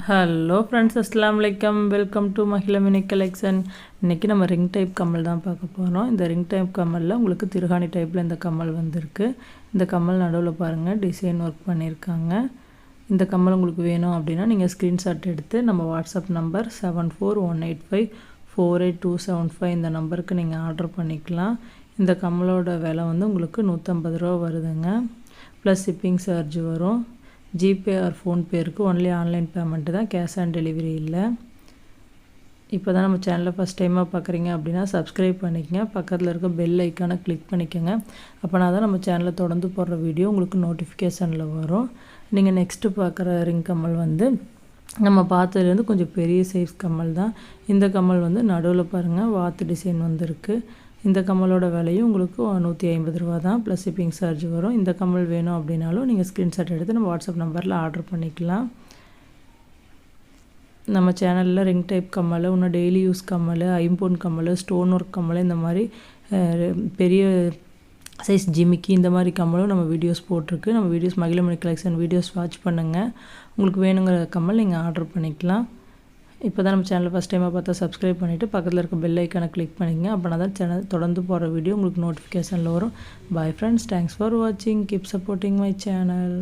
Hello friends, அஸ்ஸலாமு அலைக்கும். Welcome to Mahila mini collection. இன்றைக்கி நம்ம ரிங் டைப் கம்மல் தான் பார்க்க போகிறோம். இந்த ரிங் டைப் கம்மலில் உங்களுக்கு திருகாணி டைப்பில் இந்த கம்மல் வந்திருக்கு. இந்த கம்மல் நடுவில் பாருங்கள் டிசைன் ஒர்க் பண்ணியிருக்காங்க. இந்த கம்மல் உங்களுக்கு வேணும் அப்படின்னா நீங்கள் ஸ்க்ரீன்ஷாட் எடுத்து நம்ம வாட்ஸ்அப் நம்பர் 7418548275 இந்த நம்பருக்கு நீங்கள் ஆர்டர் பண்ணிக்கலாம். இந்த கம்மலோட விலை வந்து உங்களுக்கு 150 ரூபா வருதுங்க. ப்ளஸ் ஷிப்பிங் சார்ஜ் வரும். ஜிபே ஆர் ஃபோன்பே இருக்குது. ஒன்லி ஆன்லைன் பேமெண்ட்டு தான், கேஷ் ஆன் டெலிவரி இல்லை. இப்போ தான் நம்ம சேனலில் ஃபஸ்ட் டைமாக பார்க்குறீங்க அப்படின்னா சப்ஸ்கிரைப் பண்ணிக்கங்க. பக்கத்தில் இருக்க பெல் ஐக்கானை கிளிக் பண்ணிக்கோங்க. அப்போனா தான் நம்ம சேனலில் தொடர்ந்து போடுற வீடியோ உங்களுக்கு நோட்டிஃபிகேஷனில் வரும். நீங்கள் நெக்ஸ்ட்டு பார்க்குற ரிங் கம்மல் வந்து நம்ம பார்த்ததுலேருந்து கொஞ்சம் பெரிய சைஸ் கம்மல் தான். இந்த கம்மல் வந்து நடுவில் பாருங்கள் வாத்து டிசைன் வந்திருக்கு. இந்த கம்மலோட விலையும் உங்களுக்கு 150 ரூபா தான், ப்ளஸ் ஷிப்பிங் சார்ஜ் வரும். இந்த கம்மல் வேணும் அப்படின்னாலும் நீங்கள் ஸ்க்ரீன்ஷாட் எடுத்து நம்ம வாட்ஸ்அப் நம்பரில் ஆர்டர் பண்ணிக்கலாம். நம்ம சேனலில் ரிங் டைப் கம்மல், இன்னும் டெய்லி யூஸ் கம்மல், ஐம்பொன் கம்மல், ஸ்டோன் ஒர்க் கம்மல், இந்த மாதிரி பெரிய சைஸ் ஜிமிக்கி இந்த மாதிரி கம்மலும் நம்ம வீடியோஸ் போட்டிருக்கு. நம்ம videos Mahila mini collection videos watch பண்ணுங்கள். உங்களுக்கு வேணுங்கிற கம்மல் நீங்கள் ஆர்டர் பண்ணிக்கலாம். இப்போ தான் நம்ம சேனலில் ஃபஸ்ட் டைமாக பார்த்தா சப்ஸ்கிரைப் பண்ணிவிட்டு பக்கத்தில் இருக்க பெல் ஐக்கானை கிளிக் பண்ணிக்கங்க. அப்படின்னா தான் சேனல் தொடர்ந்து போகிற வீடியோ உங்களுக்கு நோட்டிஃபிகேஷனில் வரும். பாய் ஃப்ரெண்ட்ஸ், தேங்க்ஸ் ஃபார் வாட்சிங். Keep supporting my channel.